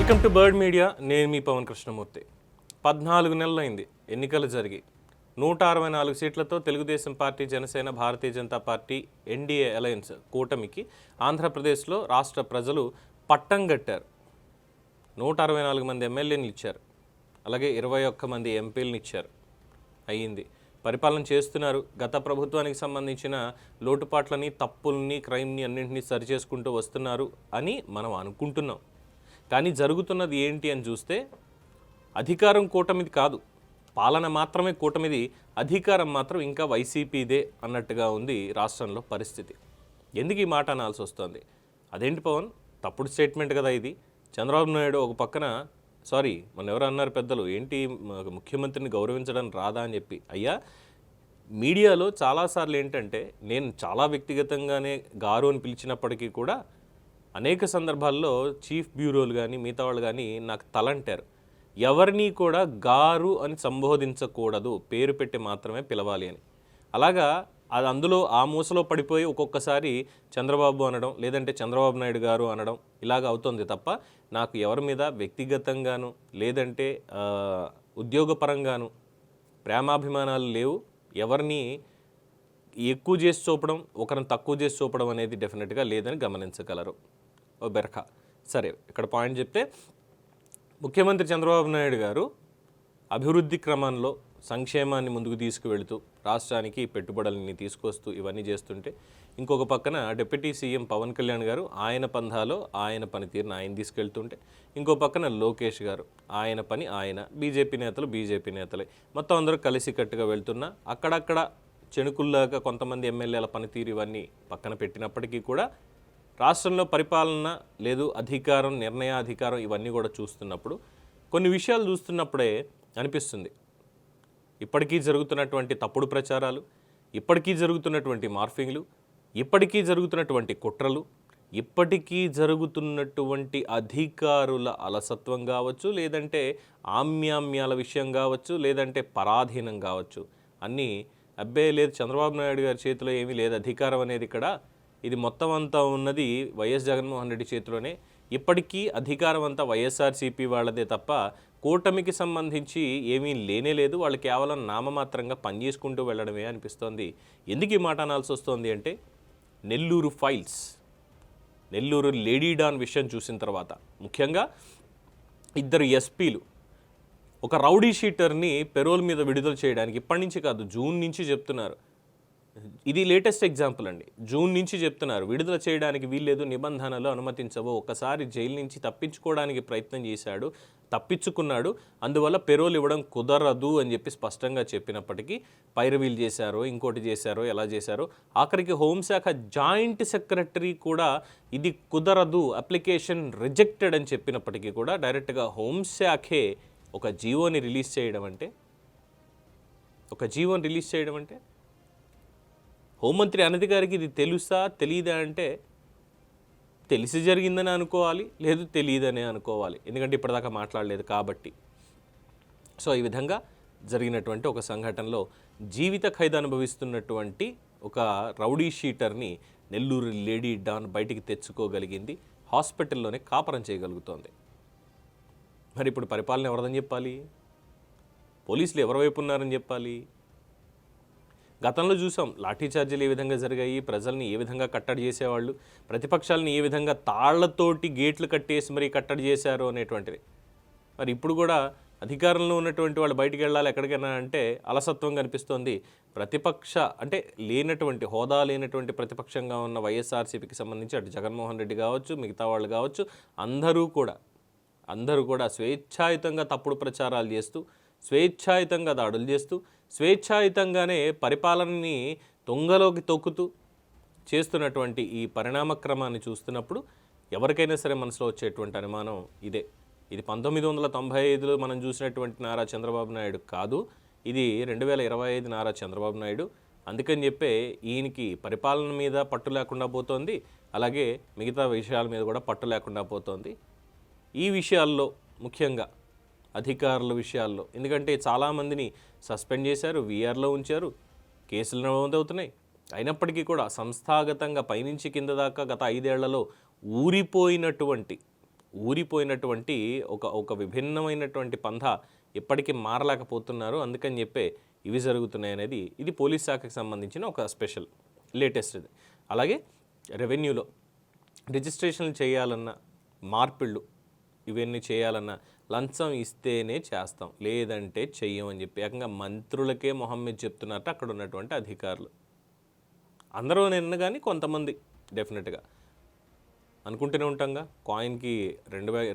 Welcome to bird media. నేను మీ పవన్ కృష్ణమూర్తి. 14 నెలలైంది ఎన్నికలు జరిగి 164 సీట్లతో Telugu Desam party, Janasena, Bharatiya Janata party NDA alliance కూటమికి ఆంధ్రప్రదేశ్లో రాష్ట్ర ప్రజలు పట్టం కట్టారు. 164 మంది ఎమ్మెల్యేలు ఇచ్చారు, అలాగే 21 మంది ఎంపీలను ఇచ్చారు. అయ్యింది, పరిపాలన చేస్తున్నారు. గత ప్రభుత్వానికి సంబంధించిన లోటుపాట్లని, తప్పుల్ని, క్రైమ్ని అన్నింటినీ సరిచేసుకుంటూ వస్తున్నారు అని మనం అనుకుంటున్నాం. కానీ జరుగుతున్నది ఏంటి అని చూస్తే అధికారం కూటమిది కాదు, పాలన మాత్రమే కూటమిది, అధికారం మాత్రం ఇంకా వైసీపీదే అన్నట్టుగా ఉంది రాష్ట్రంలో పరిస్థితి. ఎందుకు ఈ మాట అనాల్సి వస్తుంది? అదేంటి పవన్, తప్పుడు స్టేట్మెంట్ కదా ఇది. చంద్రబాబు నాయుడు ఒక పక్కన మొన్న ఎవరు అన్నారు పెద్దలు, ఏంటి ముఖ్యమంత్రిని గౌరవించడం రాదా అని చెప్పి. అయ్యా, మీడియాలో చాలాసార్లు ఏంటంటే నేను చాలా వ్యక్తిగతంగానే గారు అని పిలిచినప్పటికీ కూడా అనేక సందర్భాల్లో చీఫ్ బ్యూరోలు కానీ మిగతా వాళ్ళు కానీ నాకు తలంటారు. ఎవరిని కూడా గారు అని సంబోధించకూడదు, పేరు పెట్టి మాత్రమే పిలవాలి అని. అలాగా అది అందులో ఆ మూసలో పడిపోయి ఒక్కొక్కసారి చంద్రబాబు అనడం, లేదంటే చంద్రబాబు నాయుడు గారు అనడం ఇలాగ అవుతుంది తప్ప నాకు ఎవరి మీద వ్యక్తిగతంగాను లేదంటే ఉద్యోగపరంగాను ప్రేమాభిమానాలు లేవు. ఎవరిని ఎక్కువ చేసి చూపడం, ఒకరిని తక్కువ చేసి చూపడం అనేది డెఫినెట్గా లేదని గమనించగలరు. ఓ బెరఖ. సరే, ఇక్కడ పాయింట్ చెప్తే, ముఖ్యమంత్రి చంద్రబాబు నాయుడు గారు అభివృద్ధి క్రమంలో సంక్షేమాన్ని ముందుకు తీసుకువెళుతూ రాష్ట్రానికి పెట్టుబడులని తీసుకొస్తూ ఇవన్నీ చేస్తుంటే, ఇంకొక పక్కన డిప్యూటీ సీఎం పవన్ కళ్యాణ్ గారు ఆయన పంధాలో ఆయన పనితీరుని ఆయన తీసుకెళ్తుంటే, ఇంకో పక్కన లోకేష్ గారు ఆయన పని ఆయన, బీజేపీ నేతలే మొత్తం అందరూ కలిసికట్టుగా వెళ్తున్నా అక్కడక్కడ చెణుకుల్లాగా కొంతమంది ఎమ్మెల్యేల పనితీరు ఇవన్నీ పక్కన పెట్టినప్పటికీ కూడా రాష్ట్రంలో పరిపాలన లేదు, అధికారం, నిర్ణయాధికారం ఇవన్నీ కూడా చూస్తున్నప్పుడు, కొన్ని విషయాలు చూస్తున్నప్పుడే అనిపిస్తుంది ఇప్పటికీ జరుగుతున్నటువంటి తప్పుడు ప్రచారాలు, ఇప్పటికీ జరుగుతున్నటువంటి మార్ఫింగ్లు, ఇప్పటికీ జరుగుతున్నటువంటి కుట్రలు, ఇప్పటికీ జరుగుతున్నటువంటి అధికారుల అలసత్వం కావచ్చు, లేదంటే ఆమ్యామ్యాల విషయం కావచ్చు, లేదంటే పరాధీనం కావచ్చు, అన్నీ అబ్బే లేదు చంద్రబాబు నాయుడు గారి చేతిలో ఏమీ లేదు అధికారం అనేది, ఇక్కడ ఇది మొత్తం అంతా ఉన్నది వైఎస్ జగన్మోహన్ రెడ్డి చేతిలోనే, ఇప్పటికీ అధికారం అంతా వైఎస్ఆర్సీపీ వాళ్ళదే తప్ప కూటమికి సంబంధించి ఏమీ లేనే లేదు, వాళ్ళు కేవలం నామమాత్రంగా పనిచేసుకుంటూ వెళ్ళడమే అనిపిస్తోంది. ఎందుకు ఈ మాట అనాల్సి వస్తుంది అంటే, Nellore files, Nellore lady don విషయం చూసిన తర్వాత, ముఖ్యంగా 2 ఎస్పీలు ఒక రౌడీ షీటర్ని పెరోల్ మీద విడుదల చేయడానికి ఇప్పటి నుంచి కాదు, జూన్ నుంచి చెప్తున్నారు. ఇది లేటెస్ట్ ఎగ్జాంపుల్ అండి. జూన్ నుంచి చెప్తున్నారు విడుదల చేయడానికి వీల్లేదు, నిబంధనలు అనుమతించవు. ఒకసారి జైలు నుంచి తప్పించుకోవడానికి ప్రయత్నం చేశాడు, తప్పించుకున్నాడు, అందువల్ల పెరోల్ ఇవ్వడం కుదరదు అని చెప్పి స్పష్టంగా చెప్పినప్పటికీ పైరవీలు చేశారో, ఇంకోటి చేశారో, ఎలా చేశారో, ఆఖరికి హోంశాఖ జాయింట్ సెక్రటరీ కూడా ఇది కుదరదు, అప్లికేషన్ రిజెక్టెడ్ అని చెప్పినప్పటికీ కూడా డైరెక్ట్గా హోంశాఖే ఒక జీవోని రిలీజ్ చేయడం అంటే, హోంమంత్రి అనధికారికి ఇది తెలుసా తెలియదా అంటే, తెలిసి జరిగిందని అనుకోవాలి, లేదు తెలియదనే అనుకోవాలి, ఎందుకంటే ఇప్పటిదాకా మాట్లాడలేదు కాబట్టి. సో ఈ విధంగా జరిగినటువంటి ఒక సంఘటనలో జీవిత ఖైదు అనుభవిస్తున్నటువంటి ఒక రౌడీ షీటర్ని నెల్లూరు లేడీ డాన్ బయటికి తెచ్చుకోగలిగింది, హాస్పిటల్లోనే కాపరం చేయగలుగుతోంది. మరి ఇప్పుడు పరిపాలన ఎవరిదని చెప్పాలి? పోలీసులు ఎవరి వైపు ఉన్నారని చెప్పాలి? గతంలో చూసాం లాఠీ చార్జీలు ఏ విధంగా జరిగాయి, ప్రజల్ని ఏ విధంగా కట్టడి చేసేవాళ్ళు, ప్రతిపక్షాలని ఏ విధంగా తాళ్లతోటి గేట్లు కట్టేసి మరీ కట్టడి చేశారు అనేటువంటిది. మరి ఇప్పుడు కూడా అధికారంలో ఉన్నటువంటి వాళ్ళు బయటికి వెళ్ళాలి ఎక్కడికైనా అంటే అలసత్వం కనిపిస్తోంది. ప్రతిపక్ష అంటే లేనటువంటి హోదా లేనటువంటి ప్రతిపక్షంగా ఉన్న వైఎస్ఆర్సీపీకి సంబంధించి అటు జగన్మోహన్ రెడ్డి కావచ్చు, మిగతా వాళ్ళు కావచ్చు, అందరూ కూడా స్వేచ్ఛాయుతంగా తప్పుడు ప్రచారాలు చేస్తూ, స్వేచ్ఛాయుతంగా దాడులు చేస్తూ, స్వేచ్ఛాయుతంగానే పరిపాలనని తొంగలోకి తొక్కుతూ చేస్తున్నటువంటి ఈ పరిణామక్రమాన్ని చూస్తున్నప్పుడు ఎవరికైనా సరే మనసులో వచ్చేటువంటి అనుమానం ఇదే. ఇది 1995లో మనం చూసినటువంటి నారా చంద్రబాబు నాయుడు కాదు, ఇది 2025 నారా చంద్రబాబు నాయుడు. అందుకని చెప్పే ఈయనకి పరిపాలన మీద పట్టు లేకుండా పోతోంది, అలాగే మిగతా విషయాల మీద కూడా పట్టు లేకుండా పోతోంది. ఈ విషయాల్లో ముఖ్యంగా అధికారుల విషయాల్లో, ఎందుకంటే చాలామందిని సస్పెండ్ చేశారు, వీఆర్లో ఉంచారు, కేసులు నమోదవుతున్నాయి. అయినప్పటికీ కూడా సంస్థాగతంగా పైనుంచి కింద దాకా గత 5 ఏళ్లలో ఊరిపోయినటువంటి ఊరిపోయినటువంటి ఒక విభిన్నమైనటువంటి పంథ ఎప్పటికీ మారలేకపోతున్నారు. అందుకని చెప్పే ఇవి జరుగుతున్నాయి అనేది ఇది పోలీస్ శాఖకు సంబంధించిన ఒక స్పెషల్ లేటెస్ట్ ఇది. అలాగే రెవెన్యూలో రిజిస్ట్రేషన్లు చేయాలన్న, మార్పిళ్ళు ఇవన్నీ చేయాలన్నా లంచం ఇస్తేనే చేస్తాం, లేదంటే చెయ్యం అని చెప్పి ఏకంగా మంత్రులకే మొహం మీద చెప్తున్నట్టు అక్కడ ఉన్నటువంటి అధికారులు. అందరూ నిన్న కానీ కొంతమంది డెఫినెట్గా అనుకుంటూనే ఉంటాంగా, కాయిన్కి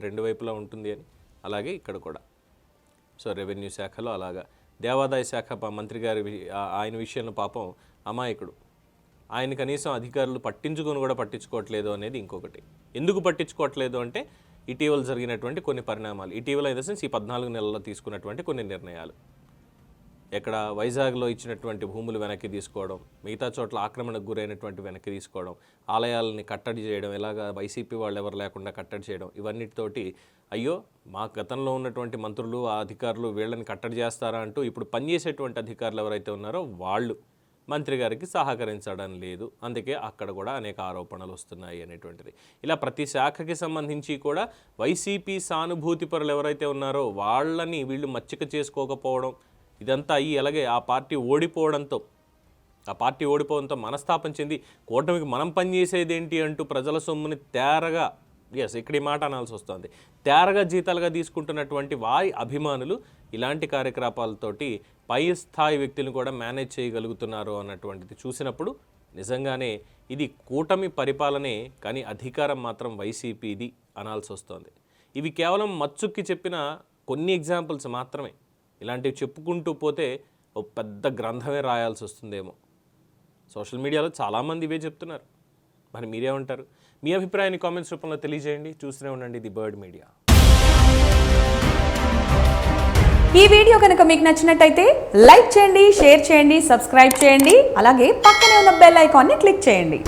రెండు వైపులా ఉంటుంది అని. అలాగే ఇక్కడ కూడా సో రెవెన్యూ శాఖలో అలాగా, దేవాదాయ శాఖ మంత్రి గారి ఆయన విషయంలో పాపం అమాయకుడు, ఆయన కనీసం అధికారులు పట్టించుకోవట్లేదు అనేది ఇంకొకటి. ఎందుకు పట్టించుకోవట్లేదు అంటే ఇటీవల జరిగినటువంటి కొన్ని పరిణామాలు, ఇటీవల ఇన్ ద సెన్స్ ఈ 14 నెలల్లో తీసుకున్నటువంటి కొన్ని నిర్ణయాలు. ఎక్కడ వైజాగ్లో ఇచ్చినటువంటి భూములు వెనక్కి తీసుకోవడం, మిగతా చోట్ల ఆక్రమణకు గురైనటువంటి వెనక్కి తీసుకోవడం, ఆలయాలని కట్టడి చేయడం, ఇలాగా వైసీపీ వాళ్ళు ఎవరు లేకుండా కట్టడి చేయడం, ఇవన్నిటితోటి అయ్యో మా గతంలో ఉన్నటువంటి మంత్రులు ఆ అధికారులు వీళ్ళని కట్టడి చేస్తారా అంటూ ఇప్పుడు పనిచేసేటువంటి అధికారులు ఎవరైతే ఉన్నారో వాళ్ళు మంత్రి గారికి సహకరించడం లేదు, అందుకే అక్కడ కూడా అనేక ఆరోపణలు వస్తున్నాయి అనేటువంటిది. ఇలా ప్రతి శాఖకి సంబంధించి కూడా వైసీపీ సానుభూతి పరులు ఎవరైతే ఉన్నారో వాళ్ళని వీళ్ళు మచ్చిక చేసుకోకపోవడం, ఇదంతా అయ్యి అలాగే ఆ పార్టీ ఓడిపోవడంతో మనస్తాపం చెంది కూటమికి మనం పనిచేసేది ఏంటి అంటూ ప్రజల సొమ్ముని తేరగా, ఇక్కడ ఈ మాట అనాల్సి వస్తుంది, తేరగా జీతాలుగా తీసుకుంటున్నటువంటి వారి అభిమానులు ఇలాంటి కార్యకలాపాలతోటి పై స్థాయి వ్యక్తులను కూడా మేనేజ్ చేయగలుగుతున్నారు అన్నటువంటిది చూసినప్పుడు నిజంగానే ఇది కూటమి పరిపాలనే, కానీ అధికారం మాత్రం వైసీపీది అనాల్సి వస్తుంది. ఇవి కేవలం మచ్చుక్కి చెప్పిన కొన్ని ఎగ్జాంపుల్స్ మాత్రమే. ఇలాంటివి చెప్పుకుంటూ పోతే ఒక పెద్ద గ్రంథమే రాయాల్సి వస్తుందేమో. సోషల్ మీడియాలో చాలామంది ఇవే చెప్తున్నారు. మరి మీరేమంటారు? మీ అభిప్రాయాన్ని కామెంట్స్ రూపంలో తెలియజేయండి. చూస్తూనే ఉండండి ది బర్డ్ మీడియా. ఈ వీడియో కనుక మీకు నచ్చినట్టయితే లైక్ చేయండి, షేర్ చేయండి, సబ్స్క్రైబ్ చేయండి. అలాగే పక్కనే ఉన్న బెల్ ఐకాన్ని క్లిక్ చేయండి.